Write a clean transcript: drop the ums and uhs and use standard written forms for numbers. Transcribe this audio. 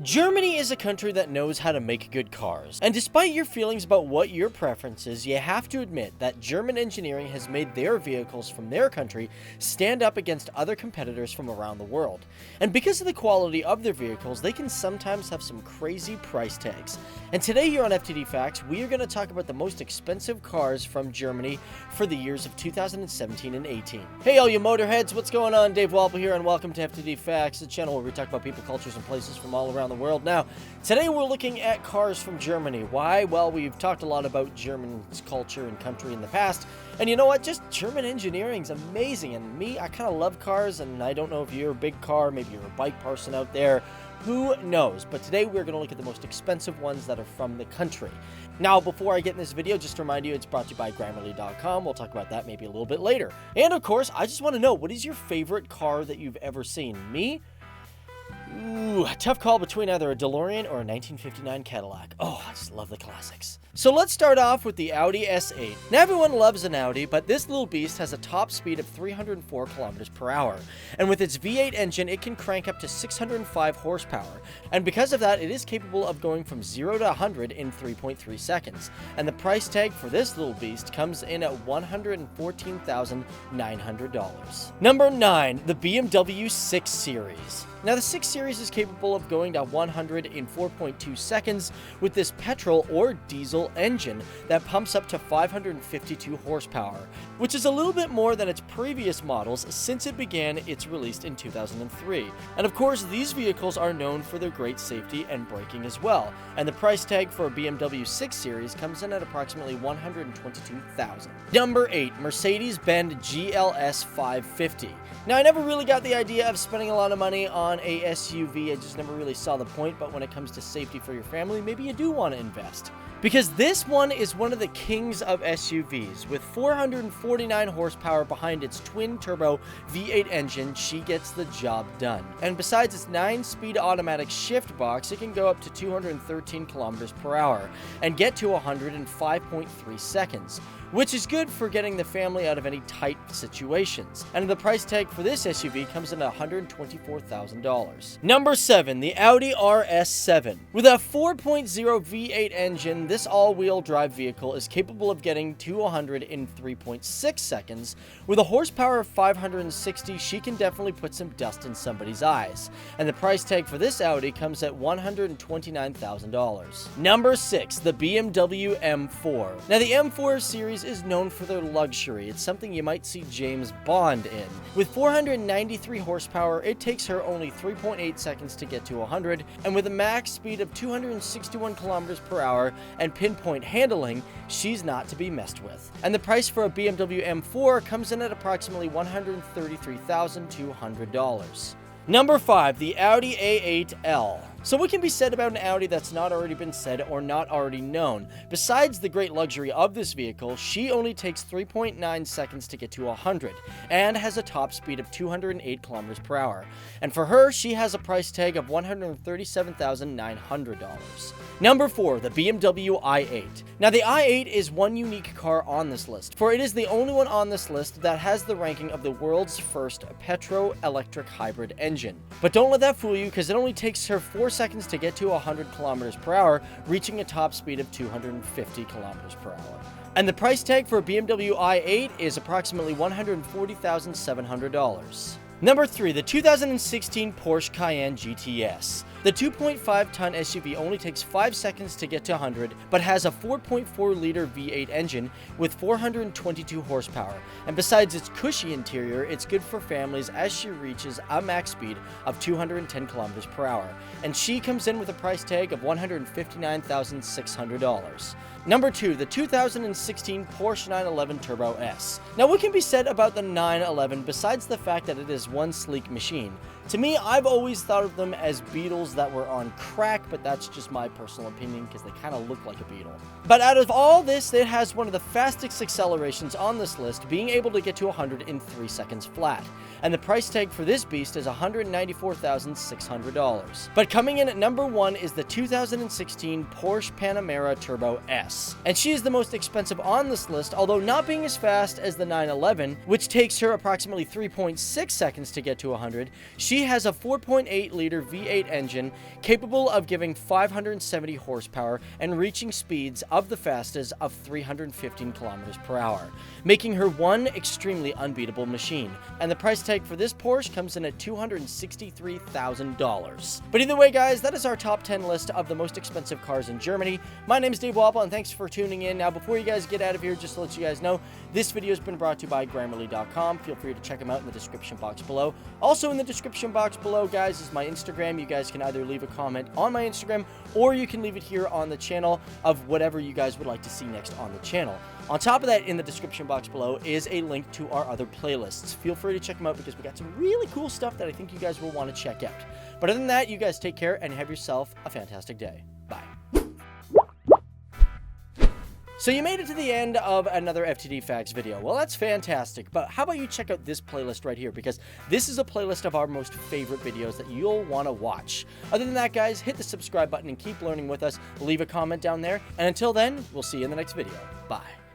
Germany is a country that knows how to make good cars, and despite your feelings about what your preference is, you have to admit that German engineering has made their vehicles from their country stand up against other competitors from around the world. And because of the quality of their vehicles, they can sometimes have some crazy price tags. And today here on FTD Facts, we are going to talk about the most expensive cars from Germany for the years of 2017 and 18. Hey all you motorheads, what's going on? Dave Walpole here, and welcome to FTD Facts, the channel where we talk about people, cultures, and places from all around the world. Now, today we're looking at cars from Germany. Why? Well, we've talked a lot about German's culture and country in the past, and you know what? Just German engineering's amazing, and me, I kind of love cars, and I don't know if you're a big car, maybe you're a bike person out there, who knows? But today we're going to look at the most expensive ones that are from the country. Now, before I get in this video, just to remind you, it's brought to you by Grammarly.com. We'll talk about that maybe a little bit later. And of course, I just want to know, what is your favorite car that you've ever seen? Me? Ooh, a tough call between either a DeLorean or a 1959 Cadillac. Oh, I just love the classics. So let's start off with the Audi S-8. Now everyone loves an Audi, but this little beast has a top speed of 304 kilometers per hour. And with its V8 engine, it can crank up to 605 horsepower. And because of that, it is capable of going from 0 to 100 in 3.3 seconds. And the price tag for this little beast comes in at $114,900. Number 9, the BMW 6 Series. Now, the 6 Series is capable of going to 100 in 4.2 seconds with this petrol or diesel engine that pumps up to 552 horsepower, which is a little bit more than its previous models since it began its release in 2003. And of course, these vehicles are known for their great safety and braking as well. And the price tag for a BMW 6 Series comes in at approximately $122,000. Number 8, Mercedes-Benz GLS550. Now, I never really got the idea of spending a lot of money on a SUV. I just never really saw the point, but when it comes to safety for your family, maybe you do want to invest. Because this one is one of the kings of SUVs. With 449 horsepower behind its twin-turbo V8 engine, she gets the job done. And besides its 9-speed automatic shift box, it can go up to 213 kilometers per hour and get to 100 in 5.3 seconds. Which is good for getting the family out of any tight situations. And the price tag for this SUV comes in at $124,000. Number 7, the Audi RS7. With a 4.0 V8 engine, this all-wheel drive vehicle is capable of getting to 100 in 3.6 seconds. With a horsepower of 560, she can definitely put some dust in somebody's eyes. And the price tag for this Audi comes at $129,000. Number 6, the BMW M4. Now, the M4 series is known for their luxury. It's something you might see James Bond in. With 493 horsepower, it takes her only 3.8 seconds to get to 100, and with a max speed of 261 kilometers per hour and pinpoint handling, she's not to be messed with. And the price for a BMW M4 comes in at approximately $133,200. Number 5, the Audi A8L. So what can be said about an Audi that's not already been said or not already known? Besides the great luxury of this vehicle, she only takes 3.9 seconds to get to 100 and has a top speed of 208 kilometers per hour. And for her, she has a price tag of $137,900. Number 4, the BMW i8. Now, the i8 is one unique car on this list, for it is the only one on this list that has the ranking of the world's first petro-electric hybrid engine. But don't let that fool you, because it only takes her 4 seconds to get to 100 kilometers per hour, reaching a top speed of 250 kilometers per hour. And the price tag for a BMW i8 is approximately $140,700. Number 3, the 2016 Porsche Cayenne GTS. The 2.5-ton SUV only takes 5 seconds to get to 100, but has a 4.4-liter V8 engine with 422 horsepower. And besides its cushy interior, it's good for families as she reaches a max speed of 210 kilometers per hour. And she comes in with a price tag of $159,600. Number 2, the 2016 Porsche 911 Turbo S. Now, what can be said about the 911 besides the fact that it is one sleek machine? To me, I've always thought of them as Beetles that were on crack, but that's just my personal opinion because they kind of look like a Beetle. But out of all this, it has one of the fastest accelerations on this list, being able to get to 100 in 3 seconds flat. And the price tag for this beast is $194,600. But coming in at number 1 is the 2016 Porsche Panamera Turbo S. And she is the most expensive on this list, although not being as fast as the 911, which takes her approximately 3.6 seconds to get to 100. She She has a 4.8-liter V8 engine capable of giving 570 horsepower and reaching speeds of the fastest of 315 kilometers per hour, making her one extremely unbeatable machine. And the price tag for this Porsche comes in at $263,000. But either way, guys, that is our top 10 list of the most expensive cars in Germany. My name is Dave Wobble, and thanks for tuning in. Now, before you guys get out of here, just to let you guys know, this video has been brought to you by Grammarly.com. Feel free to check them out in the description box below. Also in the description box below, guys, is my Instagram. You guys can either leave a comment on my Instagram, or you can leave it here on the channel of whatever you guys would like to see next on the channel. On top of that, in the description box below is a link to our other playlists. Feel free to check them out because we got some really cool stuff that I think you guys will want to check out. But other than that, you guys take care and have yourself a fantastic day. Bye. So you made it to the end of another FTD Facts video. Well, that's fantastic, but how about you check out this playlist right here, because this is a playlist of our most favorite videos that you'll want to watch. Other than that, guys, hit the subscribe button and keep learning with us. Leave a comment down there, and until then, we'll see you in the next video. Bye.